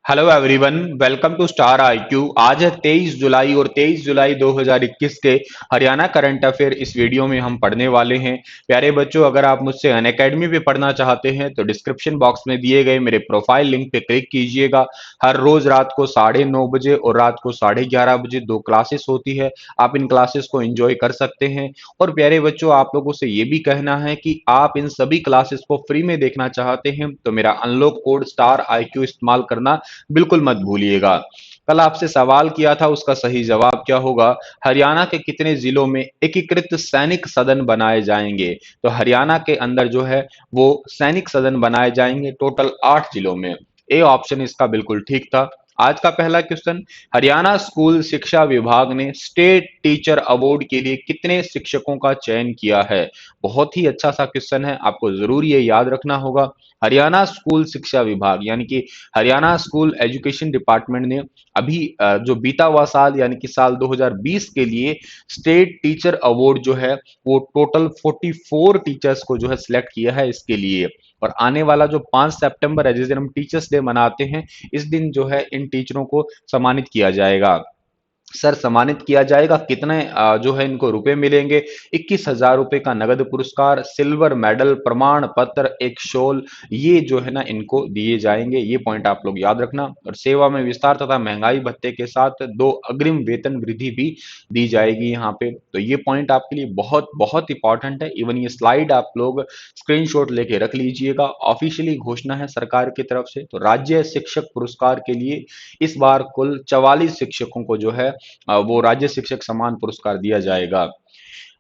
Hello everyone, welcome to Star IQ. आज है 23 जुलाई और 23 जुलाई 2021 के हरियाणा करंट अफेयर इस वीडियो में हम पढ़ने वाले हैं। प्यारे बच्चों, अगर आप मुझसे अनअकैडमी पे पढ़ना चाहते हैं तो डिस्क्रिप्शन बॉक्स में दिए गए मेरे प्रोफाइल लिंक पे क्लिक कीजिएगा। हर रोज रात को 9:30 बजे और रात को 11:30 बजे दो क्लासेस होती है। आप इन क्लासेस को एंजॉय कर सकते हैं। और प्यारे बच्चों, आप लोगों से ये भी कहना है कि आप इन सभी क्लासेस को फ्री में देखना चाहते हैं तो मेरा अनलॉक कोड स्टार आईक्यू इस्तेमाल करना बिल्कुल मत भूलिएगा। कल आपसे सवाल किया था, उसका सही जवाब क्या होगा? हरियाणा के कितने जिलों में एकीकृत सैनिक सदन बनाए जाएंगे? तो हरियाणा के अंदर जो है वो सैनिक सदन बनाए जाएंगे टोटल 8 जिलों में। ए ऑप्शन इसका बिल्कुल ठीक था। आज का पहला क्वेश्चन, हरियाणा स्कूल शिक्षा विभाग ने स्टेट टीचर अवार्ड के लिए कितने शिक्षकों का चयन किया है? बहुत ही अच्छा सा क्वेश्चन है, आपको जरूर ये याद रखना होगा। हरियाणा स्कूल शिक्षा विभाग यानी कि हरियाणा स्कूल एजुकेशन डिपार्टमेंट ने अभी जो बीता हुआ साल यानी कि साल 2020 के लिए स्टेट टीचर अवार्ड जो है वो टोटल 44 टीचर्स को जो है सिलेक्ट किया है इसके लिए। और आने वाला जो 5 सितंबर है, जिस दिन हम टीचर्स डे मनाते हैं, इस दिन जो है इन टीचरों को सम्मानित किया जाएगा। सर, सम्मानित किया जाएगा। कितने जो है इनको रुपए मिलेंगे? 21,000 रुपए का नगद पुरस्कार, सिल्वर मेडल, प्रमाण पत्र, एक शॉल, ये जो है ना इनको दिए जाएंगे। ये पॉइंट आप लोग याद रखना। और सेवा में विस्तार तथा महंगाई भत्ते के साथ 2 अग्रिम वेतन वृद्धि भी दी जाएगी यहाँ पे। तो ये पॉइंट आपके लिए बहुत बहुत इंपॉर्टेंट है। इवन ये स्लाइड आप लोग स्क्रीनशॉट लेके रख लीजिएगा। ऑफिशियली घोषणा है सरकार की तरफ से। तो राज्य शिक्षक पुरस्कार के लिए इस बार कुल 44 शिक्षकों को जो है वो राज्य शिक्षक सम्मान पुरस्कार दिया जाएगा।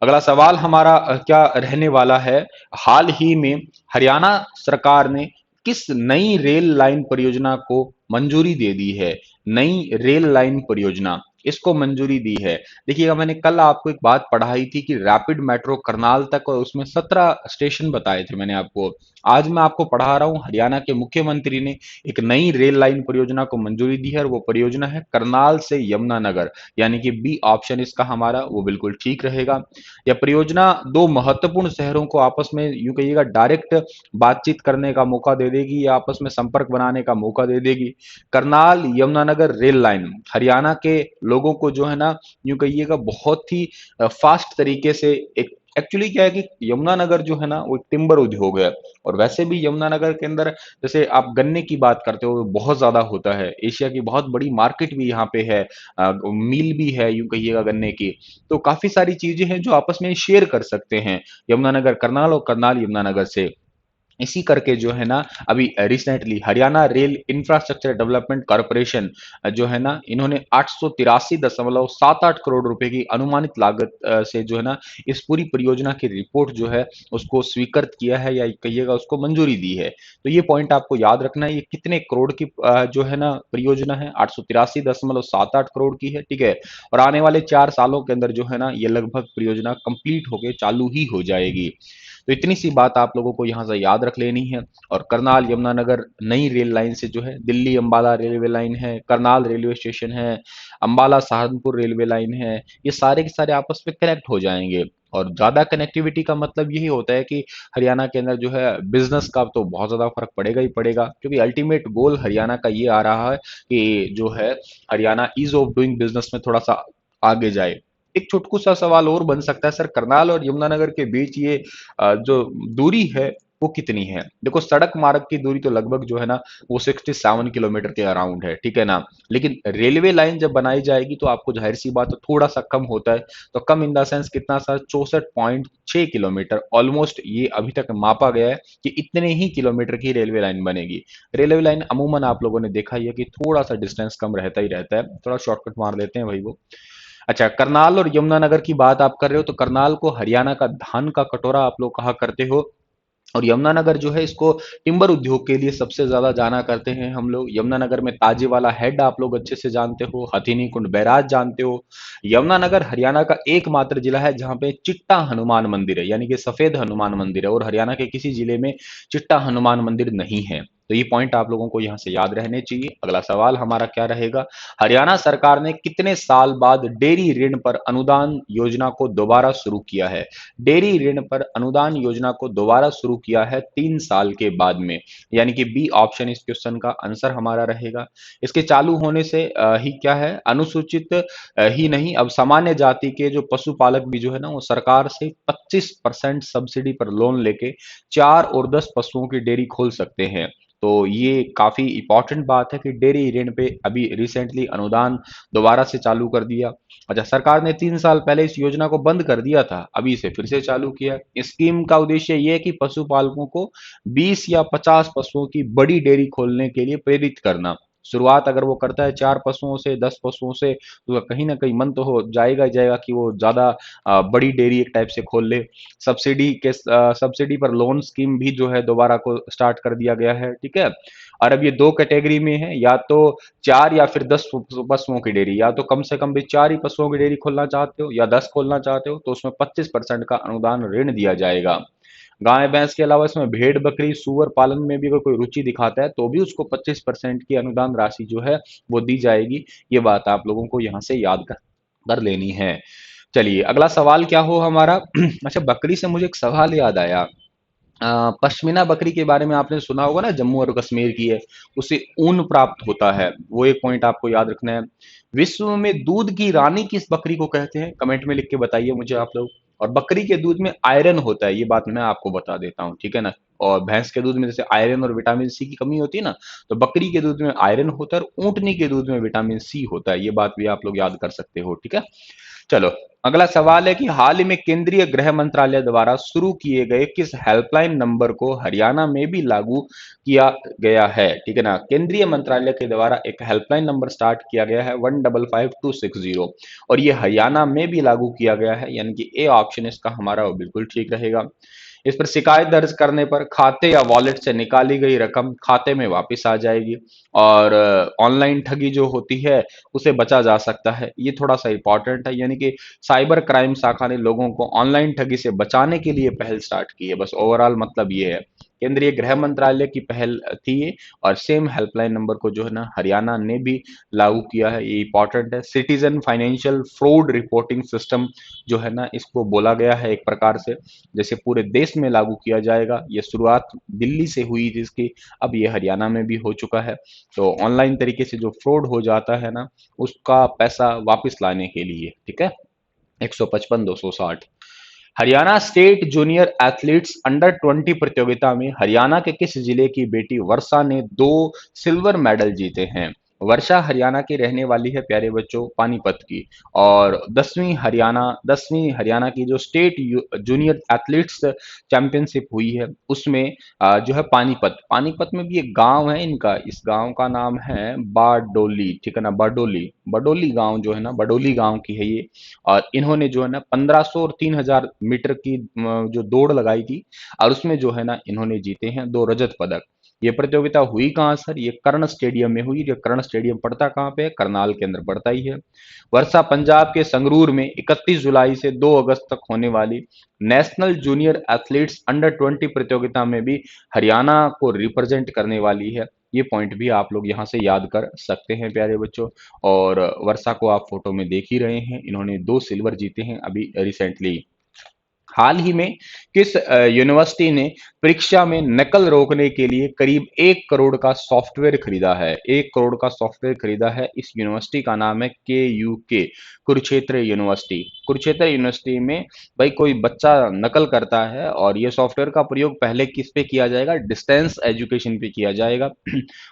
अगला सवाल हमारा क्या रहने वाला है? हाल ही में हरियाणा सरकार ने किस नई रेल लाइन परियोजना को मंजूरी दे दी है? नई रेल लाइन परियोजना इसको मंजूरी दी है। देखिएगा, मैंने कल आपको एक बात पढ़ाई थी कि रैपिड मेट्रो करनाल तक, और उसमें 17 स्टेशन बताए थे मैंने आपको। आज मैं आपको पढ़ा रहा हूं, हरियाणा के मुख्यमंत्री ने एक नई रेल लाइन परियोजना को मंजूरी दी है और वो परियोजना है करनाल से यमुनानगर, यानी कि बी ऑप्शन इसका हमारा वो बिल्कुल ठीक रहेगा। यह परियोजना दो महत्वपूर्ण शहरों को आपस में यूं कहिएगा डायरेक्ट बातचीत करने का मौका दे देगी या आपस में संपर्क बनाने का मौका दे देगी। करनाल यमुनानगर रेल लाइन हरियाणा के लोगों को जो है ना यूं कहिएगा बहुत ही फास्ट तरीके से एक, एक्चुअली क्या है कि यमुनानगर जो है ना वो टिम्बर उद्योग है। और वैसे भी यमुनानगर के अंदर जैसे आप गन्ने की बात करते हो बहुत ज्यादा होता है। एशिया की बहुत बड़ी मार्केट भी यहाँ पे है, मिल भी है यूं कहिएगा गन्ने की। तो काफी सारी चीजें हैं जो आपस में शेयर कर सकते हैं यमुनानगर करनाल और करनाल यमुनानगर से। इसी करके जो है ना अभी recently Haryana rail infrastructure development corporation जो है ना इन्होंने 883.78 करोड़ रुपए की अनुमानित लागत से जो है ना इस पूरी परियोजना की रिपोर्ट जो है उसको स्वीकृत किया है या कहिएगा उसको मंजूरी दी है। तो ये पॉइंट आपको याद रखना है। ये कितने करोड़ की जो है ना परियोजना है? 883.78 करोड़ की है, ठीक है। और आने वाले 4 सालों के अंदर जो है ना ये लगभग परियोजना कंप्लीट होके चालू ही हो जाएगी। तो इतनी सी बात आप लोगों को यहाँ से याद रख लेनी है। और करनाल यमुनानगर नई रेल लाइन से जो है दिल्ली अंबाला रेलवे लाइन है, करनाल रेलवे स्टेशन है, अंबाला सहारनपुर रेलवे लाइन है, ये सारे के सारे आपस में कनेक्ट हो जाएंगे। और ज्यादा कनेक्टिविटी का मतलब यही होता है कि हरियाणा के अंदर जो है बिजनेस का तो बहुत ज्यादा फर्क पड़ेगा ही पड़ेगा, क्योंकि अल्टीमेट गोल हरियाणा का ये आ रहा है कि जो है Haryana ease of doing business में थोड़ा सा आगे जाए। एक छुटकू सा सवाल और बन सकता है, सर करनाल और यमुनानगर के बीच ये जो दूरी है वो कितनी है? देखो, सड़क मार्ग की दूरी तो लगभग जो है ना वो 67 किलोमीटर के अराउंड है, ठीक है ना। लेकिन रेलवे लाइन जब बनाई जाएगी तो आपको जाहिर सी बात है थोड़ा सा कम होता है। तो कम इन द सेंस कितना सा, 64.6 किलोमीटर ऑलमोस्ट ये अभी तक मापा गया है कि इतने ही किलोमीटर की रेलवे लाइन बनेगी। रेलवे लाइन अमूमन आप लोगों ने देखा ही है कि थोड़ा सा डिस्टेंस कम रहता ही रहता है, थोड़ा शॉर्टकट मार देते हैं भाई वो। अच्छा, करनाल और यमुनानगर की बात आप कर रहे हो तो करनाल को हरियाणा का धान का कटोरा आप लोग कहा करते हो। और यमुनानगर जो है इसको टिम्बर उद्योग के लिए सबसे ज्यादा जाना करते हैं हम लोग। यमुनानगर में ताजेवाला हेड आप लोग अच्छे से जानते हो, हथीनी कुंड बैराज जानते हो। यमुनानगर हरियाणा का एकमात्र जिला है जहां पे चिट्टा हनुमान मंदिर है, यानी कि सफेद हनुमान मंदिर है। और हरियाणा के किसी जिले में चिट्टा हनुमान मंदिर नहीं है। तो ये पॉइंट आप लोगों को यहाँ से याद रहने चाहिए। अगला सवाल हमारा क्या रहेगा, हरियाणा सरकार ने कितने साल बाद डेयरी ऋण पर अनुदान योजना को दोबारा शुरू किया है? डेयरी ऋण पर अनुदान योजना को दोबारा शुरू किया है 3 साल के बाद में, यानी कि बी ऑप्शन इस क्वेश्चन का आंसर हमारा रहेगा। इसके चालू होने से ही क्या है, अनुसूचित ही नहीं, अब सामान्य जाति के जो पशुपालक भी जो है ना, वो सरकार से 25% सब्सिडी पर लोन लेके 4 और 10 पशुओं की डेयरी खोल सकते हैं। तो ये काफी इंपॉर्टेंट बात है कि डेयरी ऋण पे अभी रिसेंटली अनुदान दोबारा से चालू कर दिया। अच्छा, सरकार ने 3 साल पहले इस योजना को बंद कर दिया था, अभी इसे फिर से चालू किया। इस स्कीम का उद्देश्य ये है कि पशुपालकों को 20 या 50 पशुओं की बड़ी डेयरी खोलने के लिए प्रेरित करना। शुरुआत अगर वो करता है 4 पशुओं से, 10 पशुओं से, तो कहीं ना कहीं मन तो हो जाएगा ही जाएगा कि वो ज्यादा बड़ी डेयरी एक टाइप से खोल ले। सब्सिडी पर लोन स्कीम भी जो है दोबारा को स्टार्ट कर दिया गया है, ठीक है। और अब ये दो कैटेगरी में है, या तो 4 या फिर 10 पशुओं की डेयरी, या तो कम से कम भी 4 ही पशुओं की डेयरी खोलना चाहते हो या 10 खोलना चाहते हो, तो उसमें 25% का अनुदान ऋण दिया जाएगा। गाय भैंस के अलावा इसमें भेड़ बकरी सूअर पालन में भी अगर कोई रुचि दिखाता है तो भी उसको 25% की अनुदान राशि जो है वो दी जाएगी। ये बात आप लोगों को यहाँ से याद कर लेनी है। चलिए अगला सवाल क्या हो हमारा। अच्छा, बकरी से मुझे एक सवाल याद आया। पश्मीना बकरी के बारे में आपने सुना होगा ना, जम्मू और कश्मीर की है, उससे ऊन प्राप्त होता है, वो एक पॉइंट आपको याद रखना है। विश्व में दूध की रानी किस बकरी को कहते हैं, कमेंट में लिख के बताइए मुझे आप लोग। और बकरी के दूध में आयरन होता है, ये बात मैं आपको बता देता हूँ, ठीक है ना। और भैंस के दूध में जैसे आयरन और विटामिन सी की कमी होती है ना, तो बकरी के दूध में आयरन होता है और ऊंटनी के दूध में विटामिन सी होता है, ये बात भी आप लोग याद कर सकते हो, ठीक है। चलो अगला सवाल है कि हाल ही में केंद्रीय गृह मंत्रालय द्वारा शुरू किए गए किस हेल्पलाइन नंबर को हरियाणा में भी लागू किया गया है, ठीक है ना। केंद्रीय मंत्रालय के द्वारा एक हेल्पलाइन नंबर स्टार्ट किया गया है 155260, और ये हरियाणा में भी लागू किया गया है, यानी कि ए ऑप्शन इसका हमारा वो बिल्कुल ठीक रहेगा। इस पर शिकायत दर्ज करने पर खाते या वॉलेट से निकाली गई रकम खाते में वापस आ जाएगी, और ऑनलाइन ठगी जो होती है उसे बचा जा सकता है। ये थोड़ा सा इंपॉर्टेंट है, यानी कि साइबर क्राइम शाखा ने लोगों को ऑनलाइन ठगी से बचाने के लिए पहल स्टार्ट की है, बस ओवरऑल मतलब ये है। केंद्रीय गृह मंत्रालय की पहल थी ये, और सेम हेल्पलाइन नंबर को जो है ना हरियाणा ने भी लागू किया है, ये इंपॉर्टेंट है। Citizen financial fraud reporting system जो है ना, इसको बोला गया है एक प्रकार से जैसे पूरे देश में लागू किया जाएगा। ये शुरुआत दिल्ली से हुई थी इसकी, अब ये हरियाणा में भी हो चुका है। तो ऑनलाइन तरीके से जो फ्रॉड हो जाता है ना, उसका पैसा वापस लाने के लिए, ठीक है। 155 260। Haryana state junior athletes under 20 प्रतियोगिता में हरियाणा के किस जिले की बेटी वर्षा ने 2 सिल्वर मेडल जीते हैं। वर्षा हरियाणा की रहने वाली है प्यारे बच्चों, पानीपत की। और 10वीं हरियाणा की जो स्टेट जूनियर एथलीट्स चैंपियनशिप हुई है उसमें जो है पानीपत पानीपत में भी एक गांव है इनका, इस गांव का नाम है बारडोली, ठीक है ना, बडोली बडोली गांव जो है ना, बडोली गांव की है ये। और इन्होंने जो है ना 1500 और 3000 मीटर की जो दौड़ लगाई थी, और उसमें जो है ना इन्होंने जीते हैं 2 रजत पदक। ये प्रतियोगिता हुई कहाँ सर, ये कर्ण स्टेडियम में हुई। ये कर्ण स्टेडियम पड़ता कहाँ पे है, करनाल के अंदर पड़ता ही है। वर्षा पंजाब के संगरूर में 31 जुलाई से 2 अगस्त तक होने वाली नेशनल जूनियर एथलीट्स अंडर 20 प्रतियोगिता में भी हरियाणा को रिप्रेजेंट करने वाली है। ये पॉइंट भी आप लोग यहाँ से याद कर सकते हैं प्यारे बच्चों। और वर्षा को आप फोटो में देख ही रहे हैं, इन्होंने 2 सिल्वर जीते हैं अभी रिसेंटली। हाल ही में किस यूनिवर्सिटी ने परीक्षा में नकल रोकने के लिए करीब 1 करोड़ का सॉफ्टवेयर खरीदा है। 1 करोड़ का सॉफ्टवेयर खरीदा है, इस यूनिवर्सिटी का नाम है KUK, Kurukshetra university. Kurukshetra university में भाई कोई बच्चा नकल करता है, और ये सॉफ्टवेयर का प्रयोग पहले किस पे किया जाएगा, डिस्टेंस एजुकेशन पे किया जाएगा।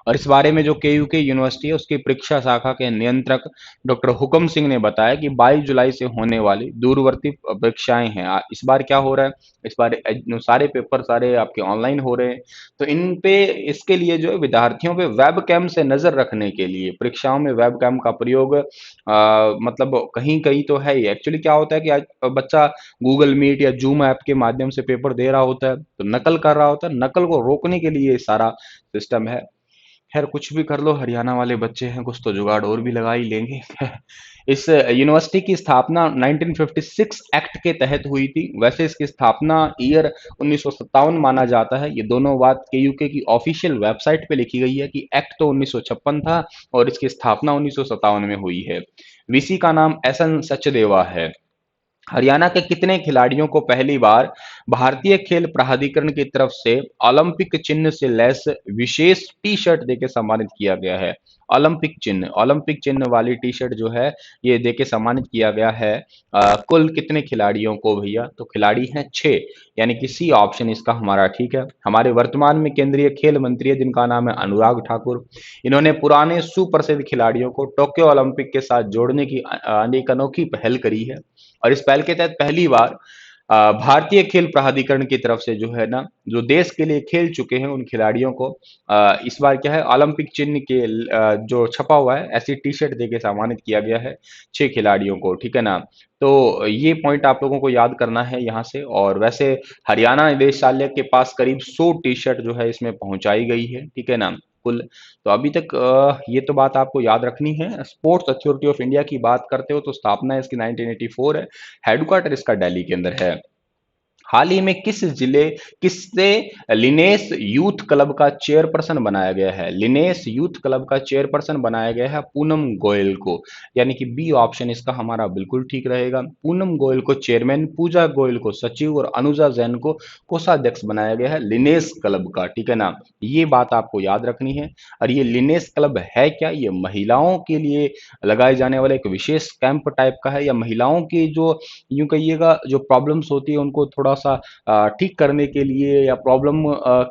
और इस बारे में जो KUK यूनिवर्सिटी है उसकी परीक्षा शाखा के नियंत्रक डॉक्टर हुकम सिंह ने बताया कि 22 जुलाई से होने वाली दूरवर्ती परीक्षाएं हैं। इस बार क्या हो रहा है, इस बार सारे पेपर सारे आपके ऑनलाइन हो रहे हैं। तो इन पे इसके लिए जो है विद्यार्थियों पे वेब कैम से नजर रखने के लिए परीक्षाओं में वेब कैम का प्रयोग मतलब कहीं कहीं तो है ही। एक्चुअली क्या होता है कि आज बच्चा गूगल मीट या जूम ऐप के माध्यम से पेपर दे रहा होता है, तो नकल कर रहा होता है, नकल को रोकने के लिए सारा सिस्टम है। खैर कुछ भी कर लो, हरियाणा वाले बच्चे हैं, कुछ तो जुगाड़ और भी लगा ही लेंगे। इस यूनिवर्सिटी की स्थापना 1956 एक्ट के तहत हुई थी। वैसे इसकी स्थापना ईयर 1957 माना जाता है। ये दोनों बात के यूके की ऑफिशियल वेबसाइट पे लिखी गई है कि एक्ट तो 1956 था और इसकी स्थापना 1957 में हुई है। वीसी का नाम एसएन सचदेवा है। हरियाणा के कितने खिलाड़ियों को पहली बार भारतीय खेल प्राधिकरण की तरफ से ओलंपिक चिन्ह से लैस विशेष टी शर्ट देके सम्मानित किया गया है? ओलंपिक चिन्ह वाली टी शर्ट जो है ये देके सम्मानित किया गया है। कुल कितने खिलाड़ियों को भैया? तो खिलाड़ी हैं 6, यानी कि सी ऑप्शन इसका हमारा ठीक है। हमारे वर्तमान में केंद्रीय खेल मंत्री है जिनका नाम है अनुराग ठाकुर। इन्होंने पुराने सुप्रसिद्ध खिलाड़ियों को टोक्यो ओलंपिक के साथ जोड़ने की अनेक अनोखी पहल करी है। और इस पहल के तहत पहली बार भारतीय खेल प्राधिकरण की तरफ से जो है ना, जो देश के लिए खेल चुके हैं उन खिलाड़ियों को इस बार क्या है, ओलंपिक चिन्ह के जो छपा हुआ है ऐसी टी शर्ट देके सम्मानित किया गया है 6 खिलाड़ियों को, ठीक है ना। तो ये पॉइंट आप लोगों को याद करना है यहाँ से। और वैसे हरियाणा निदेशालय के पास करीब 100 टी शर्ट जो है इसमें पहुंचाई गई है, ठीक है ना, कुल। तो अभी तक ये तो बात आपको याद रखनी है। स्पोर्ट्स अथॉरिटी ऑफ इंडिया की बात करते हो तो स्थापना इसकी 1984 है। हेडक्वार्टर इसका दिल्ली के अंदर है। हाल ही में किससे लिनेस यूथ क्लब का चेयरपर्सन बनाया गया है? लिनेस यूथ क्लब का चेयरपर्सन बनाया गया है पूनम गोयल को, यानी कि बी ऑप्शन इसका हमारा बिल्कुल ठीक रहेगा। पूनम गोयल को चेयरमैन, पूजा गोयल को सचिव और अनुजा जैन को कोषाध्यक्ष बनाया गया है लिनेस क्लब का, ठीक है ना। ये बात आपको याद रखनी है। और ये लिनेस क्लब है क्या? ये महिलाओं के लिए लगाए जाने वाला एक विशेष कैंप टाइप का है, या महिलाओं की जो यूं कहिएगा जो प्रॉब्लम्स होती है उनको थोड़ा सा ठीक करने के लिए, या प्रॉब्लम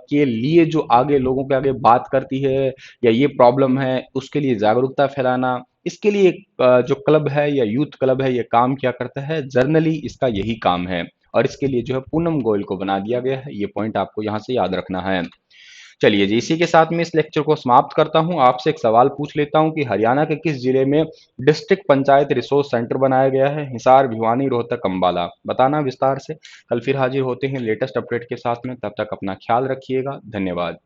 के लिए जो आगे लोगों के आगे बात करती है, या ये प्रॉब्लम है उसके लिए जागरूकता फैलाना, इसके लिए जो क्लब है या यूथ क्लब है ये काम क्या करता है? जर्नली इसका यही काम है। और इसके लिए जो है पूनम गोयल को बना दिया गया है। ये पॉइंट आपको यहाँ से याद रखना है। चलिए जी, इसी के साथ में इस लेक्चर को समाप्त करता हूं। आपसे एक सवाल पूछ लेता हूं कि हरियाणा के किस जिले में डिस्ट्रिक्ट पंचायत रिसोर्स सेंटर बनाया गया है? हिसार, भिवानी, रोहतक, अंबाला। बताना विस्तार से। कल फिर हाजिर होते हैं लेटेस्ट अपडेट के साथ में। तब तक अपना ख्याल रखिएगा। धन्यवाद।